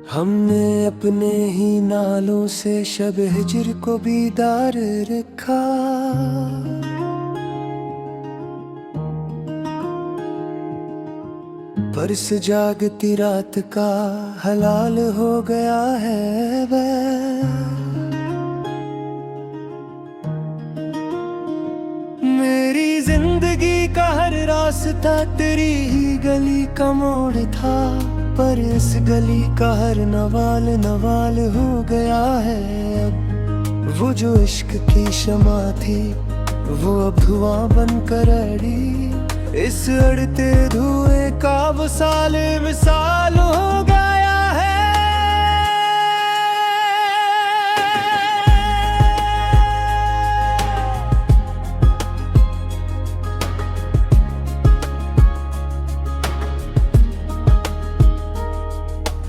हमने अपने ही नालों से शब हिज्र को बीदार रखा। बरस जागती रात का हलाल हो गया है मेरी जिंदगी का हर रास्ता तेरी ही गली का मोड़ था, पर इस गली का हर नवाल नवाल हो गया है अब। वो जो इश्क की शमा थी वो अब धुआं बनकर अड़ी, इस अड़ते धुएं का वसाल मिसाल हो गया है।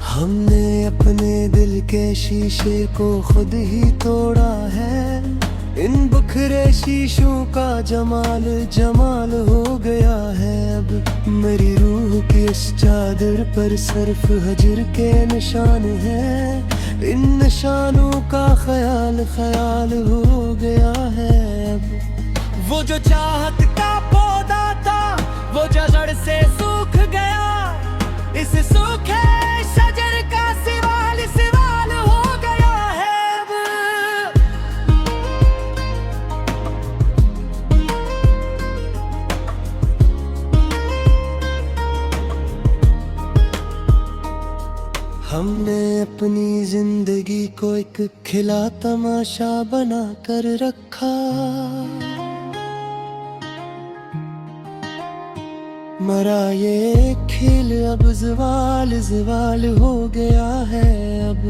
हमने अपने दिल के शीशे को खुद ही तोड़ा है, इन बिखरे शीशों का जमाल जमाल हो गया है अब। मेरी रूह की इस चादर पर सिर्फ हजर के निशान हैं, इन निशानों का ख्याल ख्याल हो गया है अब। वो जो चाहत का पौधा था वो जड़ से सूख गया, इस सूखे शजर का सिवाल सिवाल हो गया है अब। हमने अपनी जिंदगी को एक खिला तमाशा बना कर रखा, मरा ये खेल अब ज़वाल ज़वाल हो गया है अब।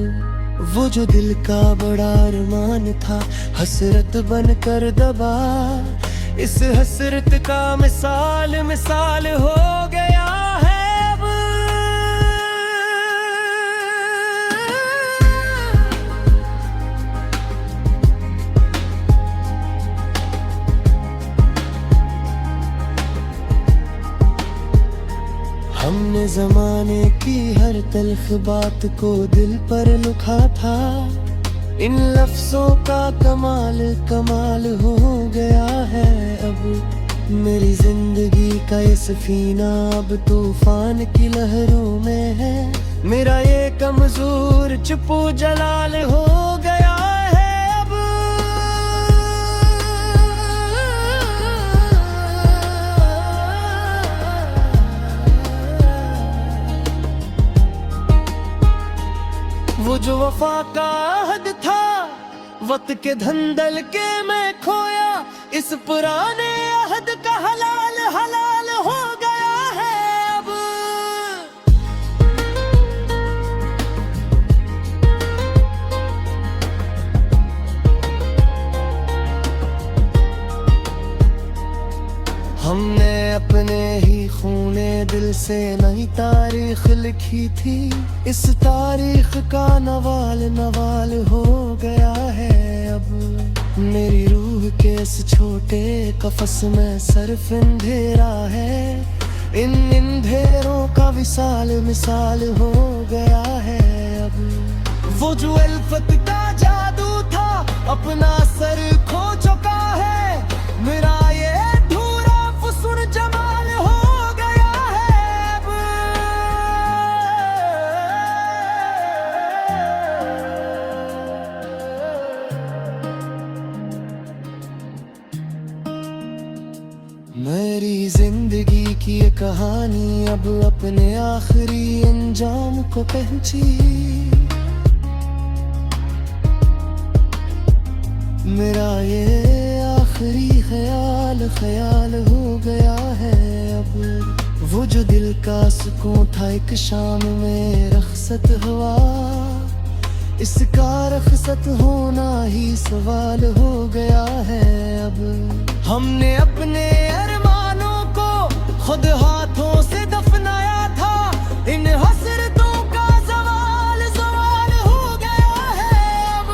वो जो दिल का बड़ा अरमान था हसरत बनकर दबा, इस हसरत का मिसाल मिसाल हो गया है अब। हमने जमाने की हर तल्ख बात को दिल पर लिखा था, इन लफ्जों का कमाल कमाल हो गया है अब। मेरी जिंदगी का ये सफीना अब तूफान की लहरों में है, मेरा ये कमजोर चुपू जलाल हो गया है अब। वो जो वफा का अहद था वक्त के धंधल के मैं खोया, इस पुराने अहद का हलाल हलाल हो गया है अब। हमने अपने ही खूने दिल से नई तारीख लिखी थी, इस तारीख का नवाल नवाल हो गया है अब। मेरी रूह के इस छोटे कफस में सिर्फ अंधेरा है, इन अंधेरों का विसाल मिसाल हो गया है अब। वो जो अल्फत का जादू था अपना सर खो चुका है, मेरा ये अधूरा फुसून जमाल हो गया है अब। मेरी जिंदगी की ये कहानी अब अपने आखिरी अंजाम को पहुंची, मेरा ये आखिरी ख्याल ख्याल हो गया है अब। वो जो दिल का सुकून था एक शाम में रखसत हुआ, इसका रखसत होना ही सवाल हो गया है अब। हमने अपने अरमानों को खुद हाथों से दफनाया था, इन हसरतों का सवाल सवाल हो गया है अब।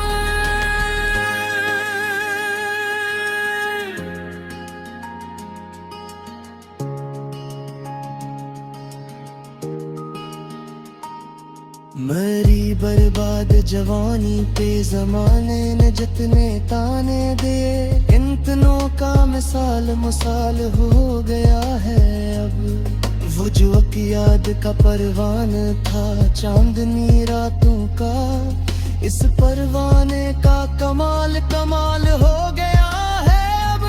मरी बर्बाद जवानी पे जमाने ने जितने ताने दे, इतनों का मिसाल मुसाल हो गया है अब। वो जो अकियाद का परवान था चांदनी रातों का, इस परवाने का कमाल कमाल हो गया है अब।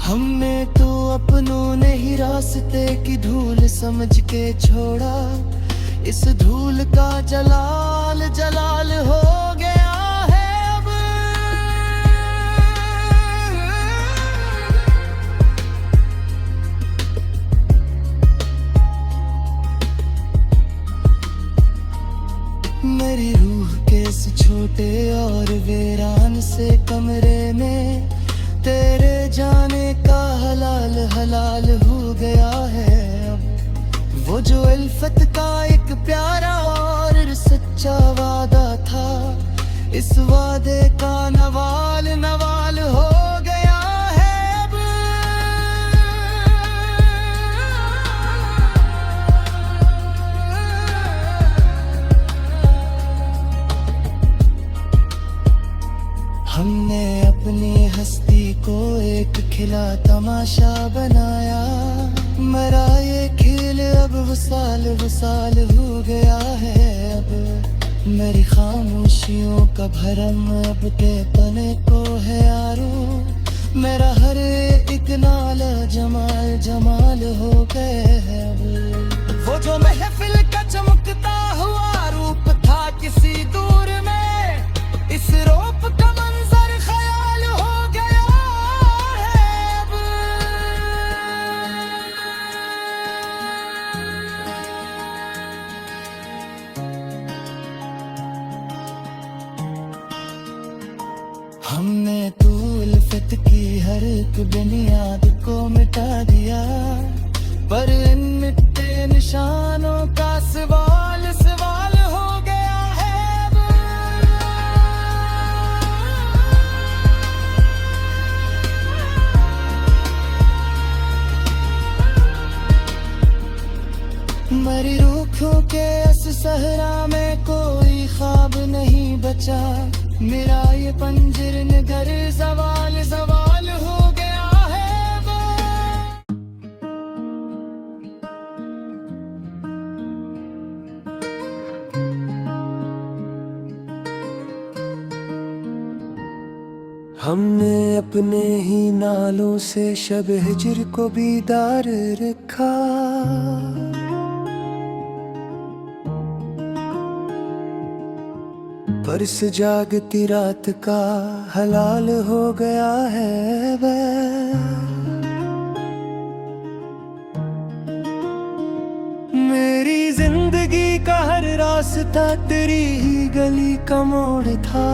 हमने तो अपनों ने ही रास्ते की धूल समझ के छोड़ा, इस धूल का जलाल जलाल हो गया है अब। मेरी रूह के इस छोटे और वीरान से कमरे में तेरे जाने का हलाल हलाल हो गया है अब। वो जो उल्फत का एक प्यारा और सच्चा वादा था, इस वादे का नवाल नवाल हो गया है अब। हमने अपनी हस्ती को एक खिला तमाशा बनाया, मरा ये खेल अब वसाल वसाल हो गया है अब। मेरी खामोशियों का भरम अब तेपने को है यारो, मेरा हर एक नाला जमाल जमाल हो गए है अब। वो जो महफिल का चमकता हुआ रूप था किसी दूर में, इस रूप का मंजर ख्याल हो गया है अब। हमने तो उल्फत की हर एक बुनियाद को मिटा दिया, पर इन मिटते निशानों का सवाल सवाल हो गया है अब। मरी रूखों के इस सहरा में कोई ख्वाब नहीं बचा, मेरा ये पंजर नगर सवाल सवाल हो गया है वो। हमने अपने ही नालों से शब हिजर को बीदार रखा, पर इस जागती रात का हलाल हो गया है वह। मेरी जिंदगी का हर रास्ता तेरी ही गली का मोड़ था,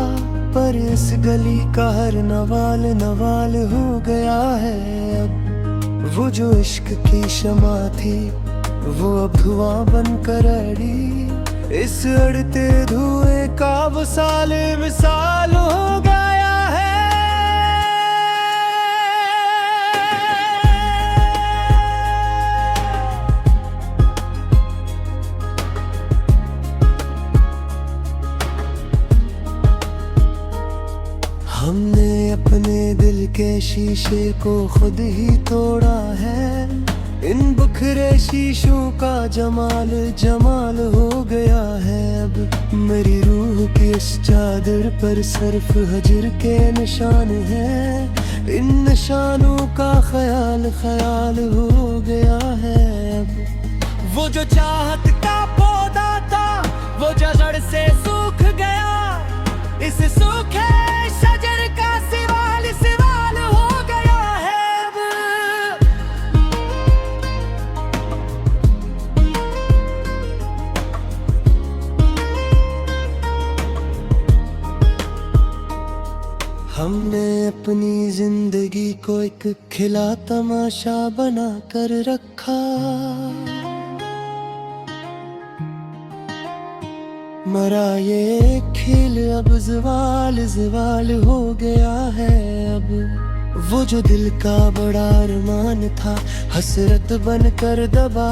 पर इस गली का हर नवाल नवाल हो गया है अब। वो जो इश्क की शमा थी वो अब धुआं बनकर अड़ी, इस अड़ते धुएं का वसाल विसाल हो गया है। हमने अपने दिल के शीशे को खुद ही तोड़ा है, इन बिखरे शीशों का जमाल जमाल हो गया है अब। मेरी रूह की इस चादर पर सिर्फ हजर के निशान हैं, इन निशानों का ख्याल ख्याल हो गया है अब। वो जो चाहत का पौधा था वो जो जड़ से सूख गया, इस सूखे शजर का सिवाल सिवाल हो गया है अब। हमने अपनी जिंदगी को एक खिला तमाशा बना कर रखा, मरा ये खेल अब ज़वाल ज़वाल हो गया है। अब वो जो दिल का बड़ा अरमान था हसरत बन कर दबा,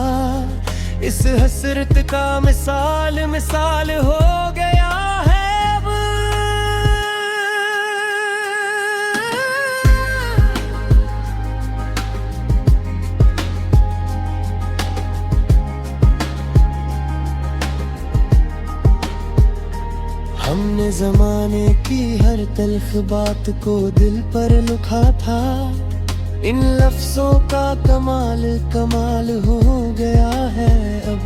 इस हसरत का मिसाल मिसाल हो गया है। अब हमने जमाने की हर तल्ख बात को दिल पर लिखा था, इन लफ्जों का कमाल कमाल हो गया है। अब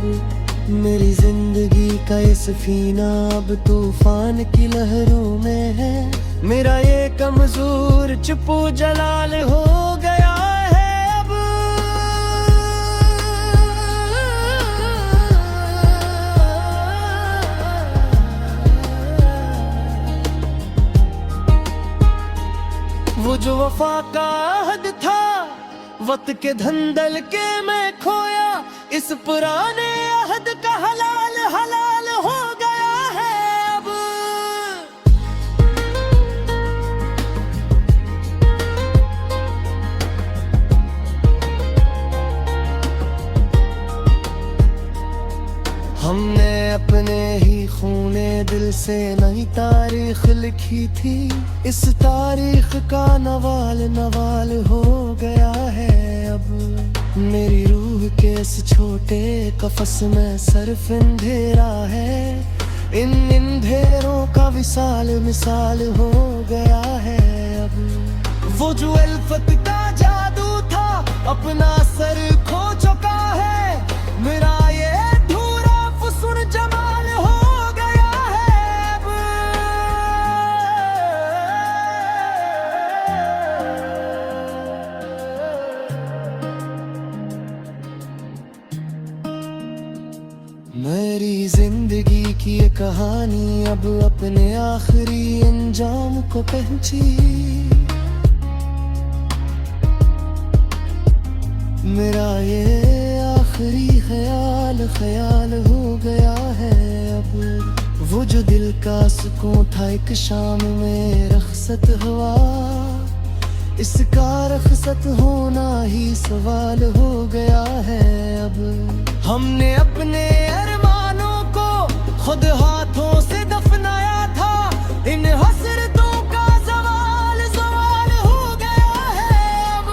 मेरी जिंदगी का ये सफीना अब तूफान की लहरों में है, मेरा ये कमजोर चुपू जलाल हो गया है। अब वो जो वफा का अहद था वक्त के धंधल के मैं खोया, इस पुराने अहद का हलाल हलाल हो गया है। अब हमने अपने ही खूने दिल से नई तारीख लिखी थी, इस तारीख का नवाल नवाल हो गया है। अब मेरी रूह के इस छोटे कफस में सिर्फ अंधेरा है, इन अंधेरों का विशाल मिसाल हो गया है। अब वो जो अल्फत का जादू था अपना सर खो चुका है, मेरा ये अधूरा फुसून जमाल हो गया है। अब मेरी जिंदगी की ये कहानी अब अपने आखिरी अंजाम को पहुंची, मेरा ये आखिरी ख्याल ख्याल हो गया है। अब वो जो दिल का सुकून था एक शाम में रखसत हुआ, इसका रखसत होना ही सवाल हो गया है। अब हमने अपने अरमानों को खुद हाथों से दफनाया था, इन हसरतों का सवाल सवाल हो गया है। अब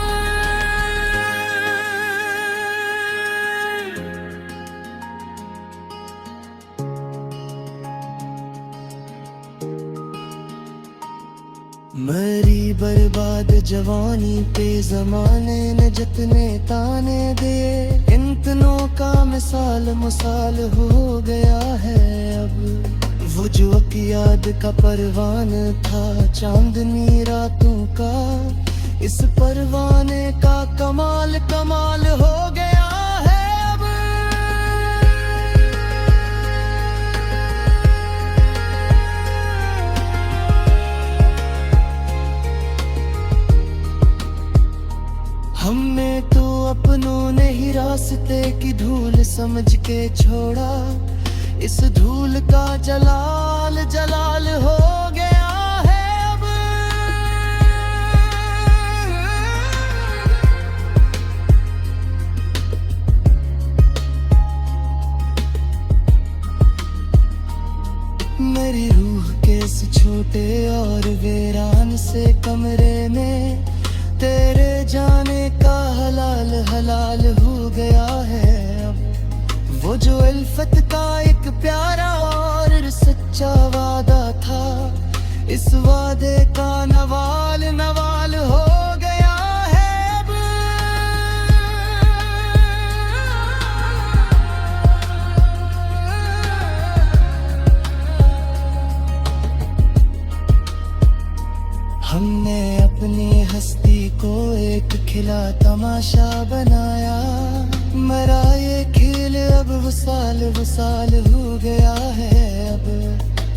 मेरी बर्बाद जवानी पे जमाने ने जितने ताने दिए, इन तनों का मिसाल मुसाल हो गया है। अब वो जो अकियाद का परवान था चांदनी रातों का, इस परवाने का कमाल कमाल हो गया है। अब हमने तो अपनों ने ही रास्ते की धूल समझ के छोड़ा, इस धूल का जलाल जलाल हो गया है। अब मेरी रूह के इस छोटे और वीरान से कमरे में तेरे जाने का हलाल हलाल हो गया है। अब वो जो अल्फत का एक प्यारा और सच्चा वादा था, इस वादे का नवाल नवाल हो गया है। अब हमने अपनी हस्ती को एक खिला तमाशा बनाया, मेरा ये खेल अब वसाल वसाल हो गया है। अब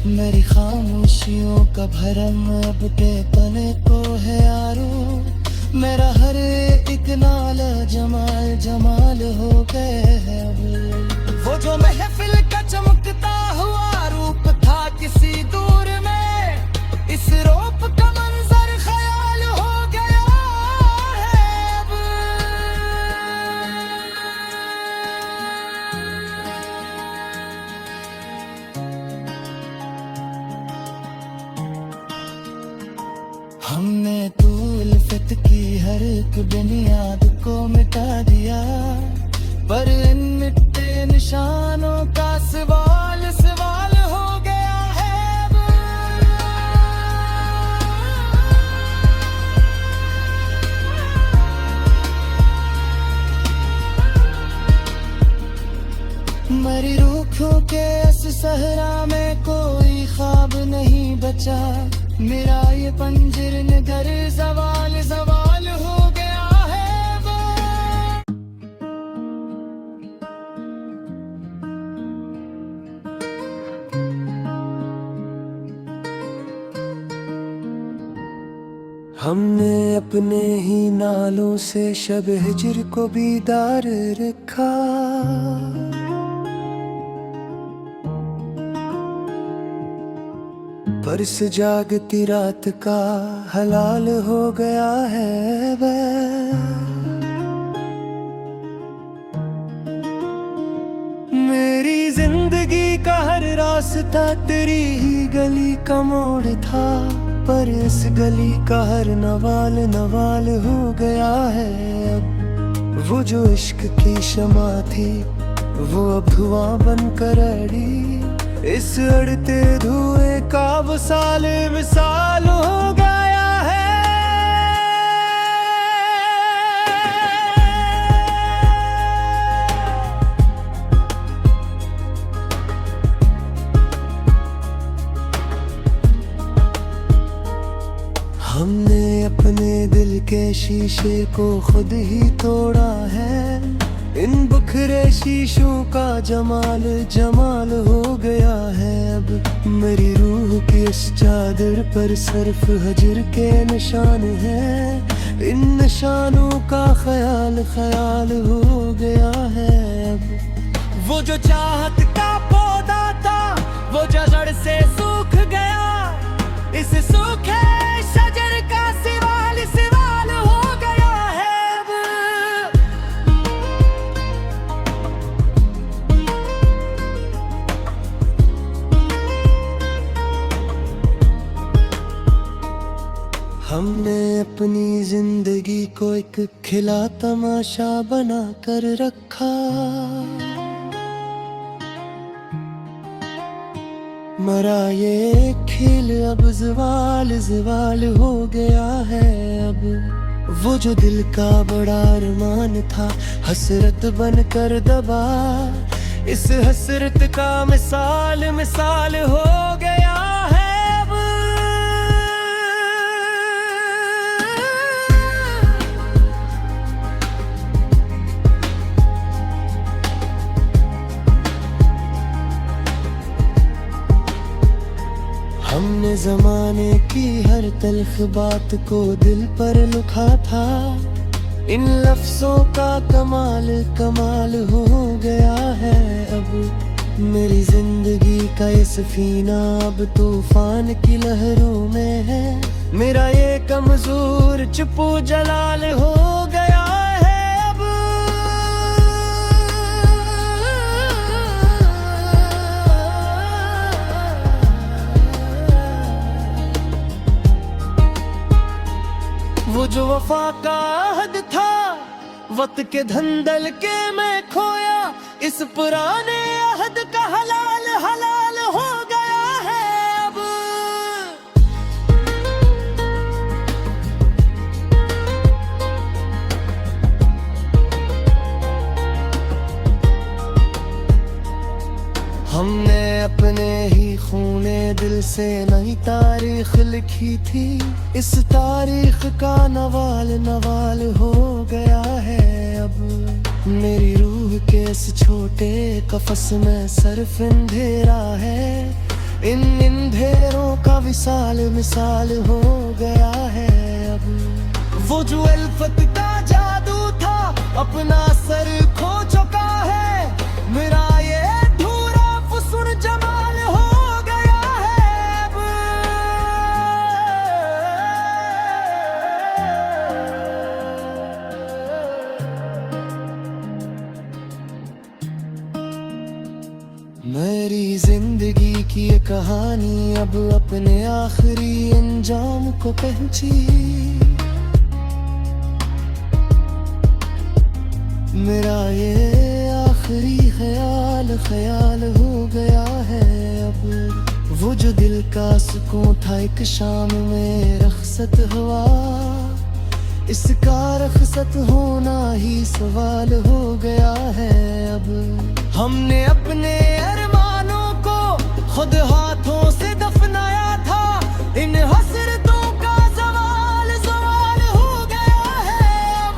मेरी खामोशियों का भरम अब बेपने को है यारो, मेरा हर एक नाला जमाल जमाल हो गए है। अब वो जो महफिल का चमकता हुआ रूप एक दिन याद को मिटा दिया, पर इन मिटते निशानों का सवाल सवाल हो गया है अब। मरी रूखों के इस सहरा में कोई ख्वाब नहीं बचा, मेरा ये पंजर घर सवाल सवाल हो गया है वो। हमने अपने ही नालों से शब हिजर को बीदार रखा, पर इस जागती रात का हलाल हो गया है वह। मेरी जिंदगी का हर रास्ता तेरी ही गली का मोड़ था, पर इस गली का हर नवाल नवाल हो गया है अब। वो जो इश्क की शमा थी वो अब धुआं बनकर अड़ी, इस अड़ते धुएं का वसाल मिसाल हो गया है। हमने अपने दिल के शीशे को खुद ही तोड़ा है, इन बिखरे शीशों का जमाल जमाल हो गया है अब। मेरी रूह की इस चादर पर सिर्फ हजर के निशान हैं, इन निशानों का ख्याल ख्याल हो गया है अब। वो जो चाहत का पौधा था वो जड़ से सूख गया, इस सूखे शजर का सिवाल सिवाल हो गया है अब। हमने अपनी जिंदगी को एक खिला तमाशा बना कर रखा, मरा ये खेल अब ज़वाल ज़वाल हो गया है अब। वो जो दिल का बड़ा अरमान था हसरत बन कर दबा, इस हसरत का मिसाल मिसाल हो गया है अब। हमने जमाने की हर तल्ख बात को दिल पर लिखा था, इन लफ्जों का कमाल कमाल हो गया है अब। मेरी जिंदगी का ये सफीना अब तूफान की लहरों में है, मेरा ये कमजोर चुपू जलाल हो गया है अब। वो जो वफा का अहद था वक्त के धंधल के मैं खोया, इस पुराने अहद का हलाल हलाल हो गया है अब। हमने अपने ही खूने दिल से नई तारीख लिखी थी, इस तारीख का नवाल नवाल हो गया है अब। मेरी रूह के इस छोटे कफस में सिर्फ अंधेरा है, इन अंधेरों का विशाल मिसाल हो गया है अब। वो जो अल्फत का जादू था अपना सर खो चुका है, मेरा ये अधूरा फुसून जमाल हो गया है अब। मेरी जिंदगी की ये कहानी अब अपने आखिरी अंजाम को पहुंची, मेरा ये आखिरी ख्याल ख्याल हो गया है अब। वो जो दिल का सुकून था एक शाम में रखसत हुआ, इसका रखसत होना ही सवाल हो गया है अब। हमने अपने अरमानों को खुद हाथों से दफनाया था, इन हसरतों का सवाल सवाल हो गया है अब।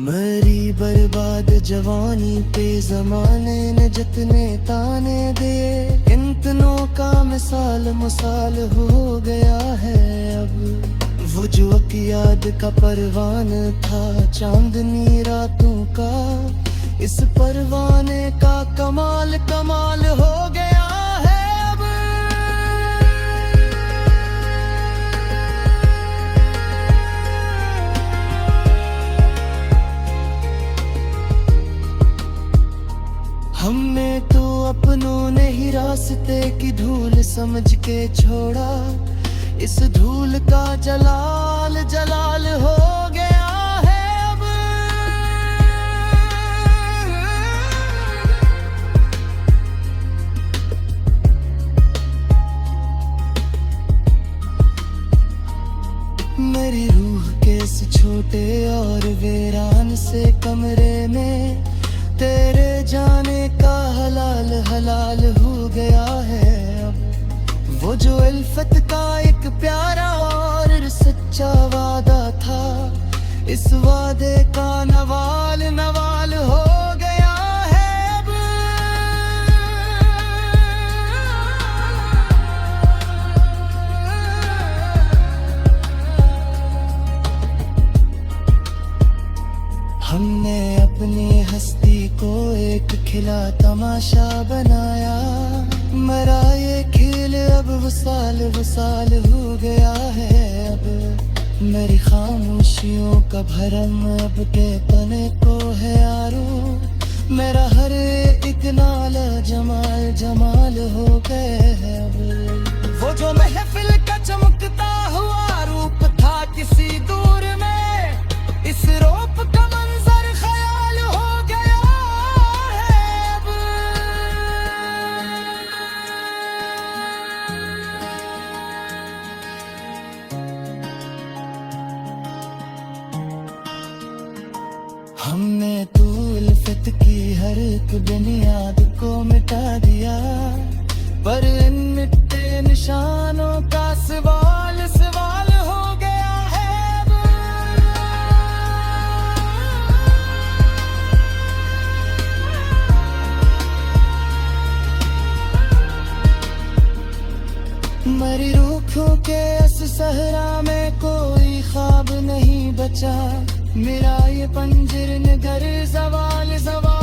मरी बर्बाद जवानी पे जमाने ने जितने ताने दिए, इन तनों का मिसाल मुसाल हो गया है अब। वो जो अकियाद का परवान था चांदनी रातों का, इस परवाने का कमाल कमाल हो गया है अब। हमने तो अपनों ने ही रास्ते की धूल समझ के छोड़ा, इस धूल का जलाल जलाल हो गया है अब। मेरी रूह के इस छोटे और वीरान से कमरे में तेरे जाने का हलाल हलाल हो गया है अब। वो जो उल्फत का एक प्यारा और सच्चा वादा था, इस वादे का नवाल नवाल हो गया है अब। हमने अपनी हस्ती को एक खिला तमाशा बनाया, मरा ये खेल अब वसाल वसाल हो गया है अब। मेरी खामोशियों का भरम अब के तने को है यारो, मेरा हर एक नाला जमाल जमाल हो गए है अब। वो जो महफिल का चमकता हुआ रूप था किसी दूर में, इस रूप का मंजर ख्याल हो गया है अब। हमने तो उल्फत की हर एक बुनियाद को मिटा दिया, पर इन मिटते निशानों का सवाल सवाल हो गया है अब। मरी रूखों के इस सहरा में कोई ख्वाब नहीं बचा, मेरा ये पंजर नगर सवाल सवाल